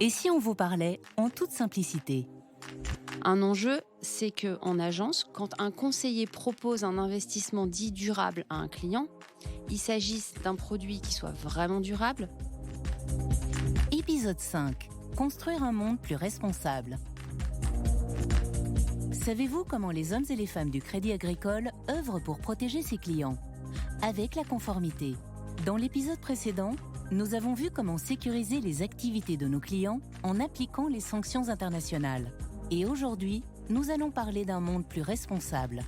Et si on vous parlait en toute simplicité? Un enjeu, c'est que en agence, quand un conseiller propose un investissement dit durable à un client, il s'agisse d'un produit qui soit vraiment durable. Épisode 5. Construire un monde plus responsable. Savez-vous comment les hommes et les femmes du Crédit Agricole œuvrent pour protéger ses clients? Avec la conformité. Dans l'épisode précédent, nous avons vu comment sécuriser les activités de nos clients en appliquant les sanctions internationales. Et aujourd'hui, nous allons parler d'un monde plus responsable.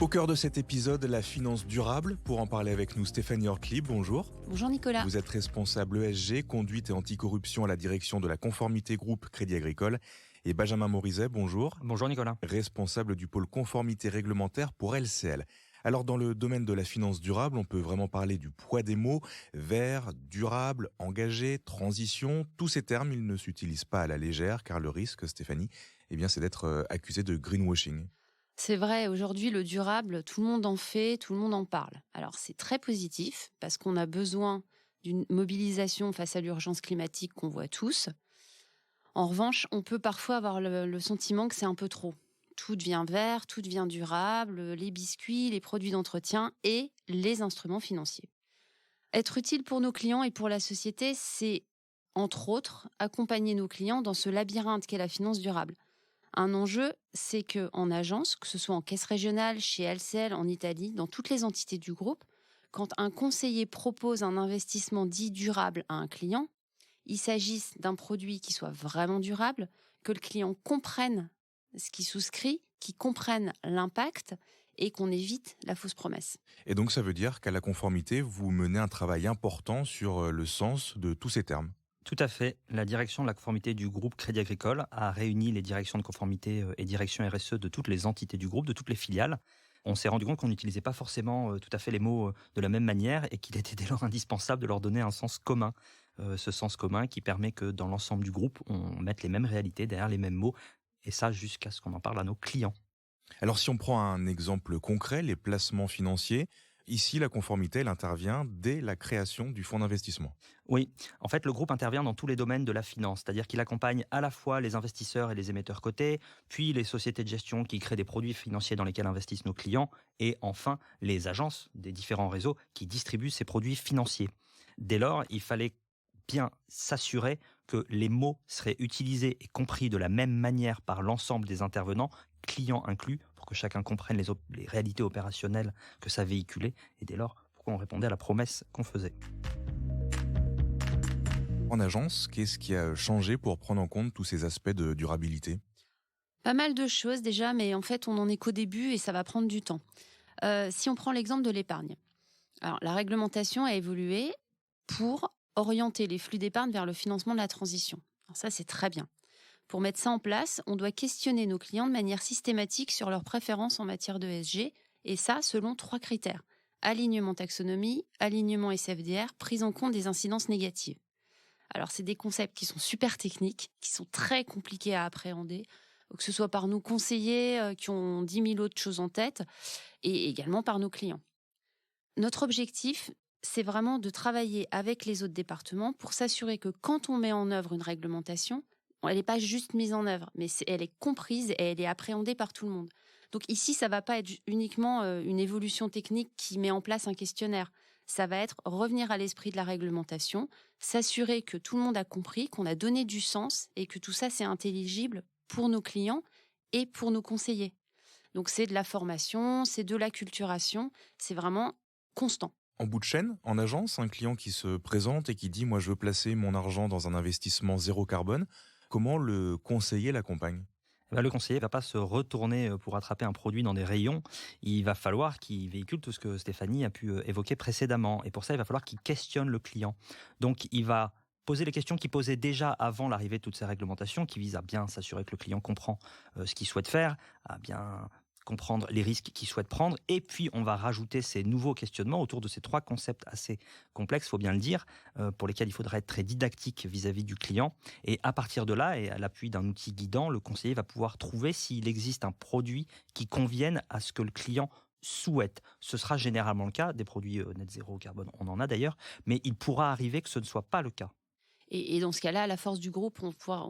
Au cœur de cet épisode, la finance durable. Pour en parler avec nous, Stéphanie Ortlieb, bonjour. Bonjour Nicolas. Vous êtes responsable ESG, conduite et anticorruption à la direction de la conformité groupe Crédit Agricole. Et Benjamin Morizet, bonjour. Bonjour Nicolas. Responsable du pôle conformité réglementaire pour LCL. Alors dans le domaine de la finance durable, on peut vraiment parler du poids des mots. Vert, durable, engagé, transition. Tous ces termes, ils ne s'utilisent pas à la légère car le risque, Stéphanie, c'est d'être accusé de greenwashing. C'est vrai, aujourd'hui, le durable, tout le monde en fait, tout le monde en parle. Alors, c'est très positif parce qu'on a besoin d'une mobilisation face à l'urgence climatique qu'on voit tous. En revanche, on peut parfois avoir le sentiment que c'est un peu trop. Tout devient vert, tout devient durable, les biscuits, les produits d'entretien et les instruments financiers. Être utile pour nos clients et pour la société, c'est, entre autres, accompagner nos clients dans ce labyrinthe qu'est la finance durable. Un enjeu, c'est qu'en agence, que ce soit en caisse régionale, chez LCL, en Italie, dans toutes les entités du groupe, quand un conseiller propose un investissement dit durable à un client, il s'agisse d'un produit qui soit vraiment durable, que le client comprenne ce qu'il souscrit, qu'il comprenne l'impact et qu'on évite la fausse promesse. Et donc ça veut dire qu'à la conformité, vous menez un travail important sur le sens de tous ces termes. Tout à fait. La direction de la conformité du groupe Crédit Agricole a réuni les directions de conformité et direction RSE de toutes les entités du groupe, de toutes les filiales. On s'est rendu compte qu'on n'utilisait pas forcément tout à fait les mots de la même manière et qu'il était dès lors indispensable de leur donner un sens commun. Ce sens commun qui permet que dans l'ensemble du groupe, on mette les mêmes réalités derrière les mêmes mots et ça jusqu'à ce qu'on en parle à nos clients. Alors si on prend un exemple concret, les placements financiers, ici la conformité, elle intervient dès la création du fonds d'investissement. Oui, en fait, le groupe intervient dans tous les domaines de la finance, c'est-à-dire qu'il accompagne à la fois les investisseurs et les émetteurs cotés, puis les sociétés de gestion qui créent des produits financiers dans lesquels investissent nos clients, et enfin les agences des différents réseaux qui distribuent ces produits financiers. Dès lors, il fallait bien s'assurer que les mots seraient utilisés et compris de la même manière par l'ensemble des intervenants, clients inclus, pour que chacun comprenne les réalités opérationnelles que ça véhiculait, et dès lors, pourquoi on répondait à la promesse qu'on faisait. En agence, qu'est-ce qui a changé pour prendre en compte tous ces aspects de durabilité ? Pas mal de choses déjà, mais en fait, on n'en est qu'au début et ça va prendre du temps. Si on prend l'exemple de l'épargne. Alors, la réglementation a évolué pour orienter les flux d'épargne vers le financement de la transition. Alors ça, c'est très bien. Pour mettre ça en place, on doit questionner nos clients de manière systématique sur leurs préférences en matière de ESG, et ça selon 3 critères. Alignement taxonomie, alignement SFDR, prise en compte des incidences négatives. Alors, c'est des concepts qui sont super techniques, qui sont très compliqués à appréhender, que ce soit par nos conseillers qui ont 10 000 autres choses en tête, et également par nos clients. Notre objectif, c'est vraiment de travailler avec les autres départements pour s'assurer que quand on met en œuvre une réglementation, elle n'est pas juste mise en œuvre, mais elle est comprise et elle est appréhendée par tout le monde. Donc ici, ça ne va pas être uniquement une évolution technique qui met en place un questionnaire. Ça va être revenir à l'esprit de la réglementation, s'assurer que tout le monde a compris, qu'on a donné du sens et que tout ça, c'est intelligible pour nos clients et pour nos conseillers. Donc c'est de la formation, c'est de l'acculturation, c'est vraiment constant. En bout de chaîne, en agence, un client qui se présente et qui dit « moi je veux placer mon argent dans un investissement zéro carbone », comment le conseiller l'accompagne ? Le conseiller ne va pas se retourner pour attraper un produit dans des rayons. Il va falloir qu'il véhicule tout ce que Stéphanie a pu évoquer précédemment. Et pour ça, il va falloir qu'il questionne le client. Donc, il va poser les questions qu'il posait déjà avant l'arrivée de toutes ces réglementations, qui visent à bien s'assurer que le client comprend ce qu'il souhaite faire, à bien comprendre les risques qu'il souhaite prendre. Et puis, on va rajouter ces nouveaux questionnements autour de ces 3 concepts assez complexes, il faut bien le dire, pour lesquels il faudra être très didactique vis-à-vis du client. Et à partir de là, et à l'appui d'un outil guidant, le conseiller va pouvoir trouver s'il existe un produit qui convienne à ce que le client souhaite. Ce sera généralement le cas, des produits net zéro carbone, on en a d'ailleurs, mais il pourra arriver que ce ne soit pas le cas. Et dans ce cas-là, la force du groupe,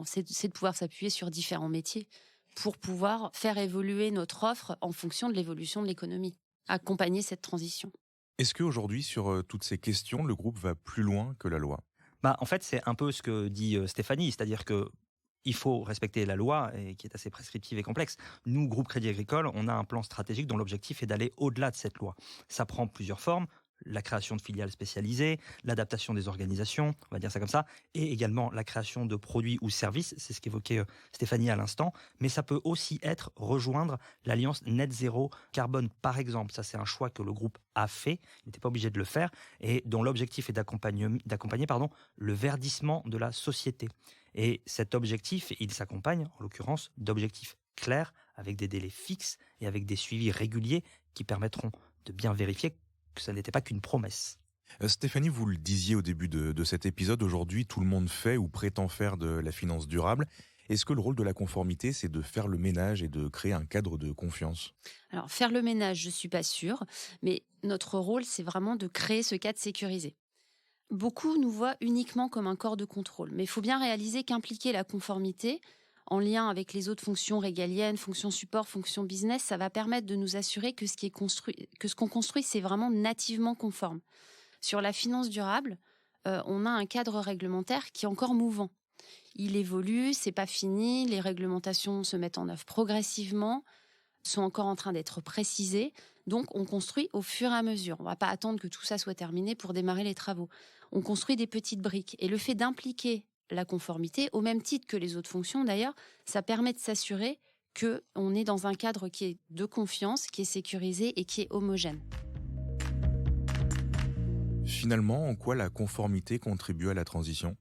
c'est de pouvoir s'appuyer sur différents métiers pour pouvoir faire évoluer notre offre en fonction de l'évolution de l'économie, accompagner cette transition. Est-ce qu'aujourd'hui, sur toutes ces questions, le groupe va plus loin que la loi ? En fait, c'est un peu ce que dit Stéphanie, c'est-à-dire que il faut respecter la loi, et qui est assez prescriptive et complexe. Nous, groupe Crédit Agricole, on a un plan stratégique dont l'objectif est d'aller au-delà de cette loi. Ça prend plusieurs formes. La création de filiales spécialisées, l'adaptation des organisations, on va dire ça comme ça, et également la création de produits ou services, c'est ce qu'évoquait Stéphanie à l'instant, mais ça peut aussi être rejoindre l'alliance Net Zéro Carbone, par exemple. Ça, c'est un choix que le groupe a fait, il n'était pas obligé de le faire, et dont l'objectif est d'accompagner le verdissement de la société. Et cet objectif, il s'accompagne, en l'occurrence, d'objectifs clairs, avec des délais fixes et avec des suivis réguliers qui permettront de bien vérifier que ça n'était pas qu'une promesse. Stéphanie, vous le disiez au début de cet épisode, aujourd'hui tout le monde fait ou prétend faire de la finance durable. Est-ce que le rôle de la conformité, c'est de faire le ménage et de créer un cadre de confiance ? Alors, faire le ménage, je ne suis pas sûre, mais notre rôle, c'est vraiment de créer ce cadre sécurisé. Beaucoup nous voient uniquement comme un corps de contrôle, mais il faut bien réaliser qu'impliquer la conformité, en lien avec les autres fonctions régaliennes, fonctions support, fonctions business, ça va permettre de nous assurer que ce qu'on construit, c'est vraiment nativement conforme. Sur la finance durable, on a un cadre réglementaire qui est encore mouvant. Il évolue, c'est pas fini, les réglementations se mettent en œuvre progressivement, sont encore en train d'être précisées, donc on construit au fur et à mesure. On ne va pas attendre que tout ça soit terminé pour démarrer les travaux. On construit des petites briques, et le fait d'impliquer la conformité, au même titre que les autres fonctions d'ailleurs, ça permet de s'assurer qu'on est dans un cadre qui est de confiance, qui est sécurisé et qui est homogène. Finalement, en quoi la conformité contribue à la transition ?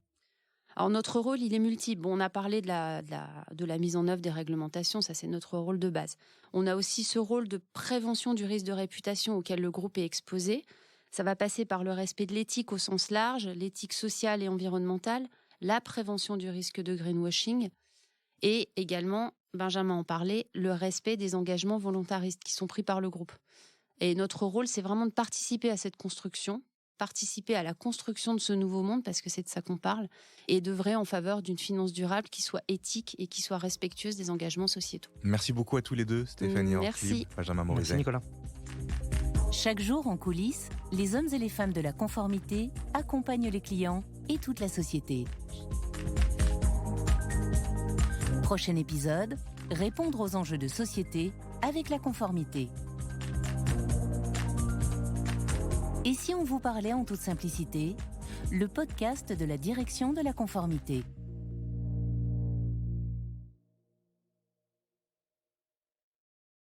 Alors notre rôle, il est multiple. On a parlé de la mise en œuvre des réglementations, ça c'est notre rôle de base. On a aussi ce rôle de prévention du risque de réputation auquel le groupe est exposé. Ça va passer par le respect de l'éthique au sens large, l'éthique sociale et environnementale, la prévention du risque de greenwashing et également, Benjamin en parlait, le respect des engagements volontaristes qui sont pris par le groupe. Et notre rôle, c'est vraiment de participer à cette construction, participer à la construction de ce nouveau monde, parce que c'est de ça qu'on parle, et d'œuvrer en faveur d'une finance durable qui soit éthique et qui soit respectueuse des engagements sociétaux. Merci beaucoup à tous les deux, Stéphanie Merci. Ortlieb, Benjamin Morizet. Merci Nicolas. Chaque jour en coulisses, les hommes et les femmes de la conformité accompagnent les clients et toute la société. Prochain épisode, répondre aux enjeux de société avec la conformité. Et si on vous parlait en toute simplicité, le podcast de la direction de la conformité.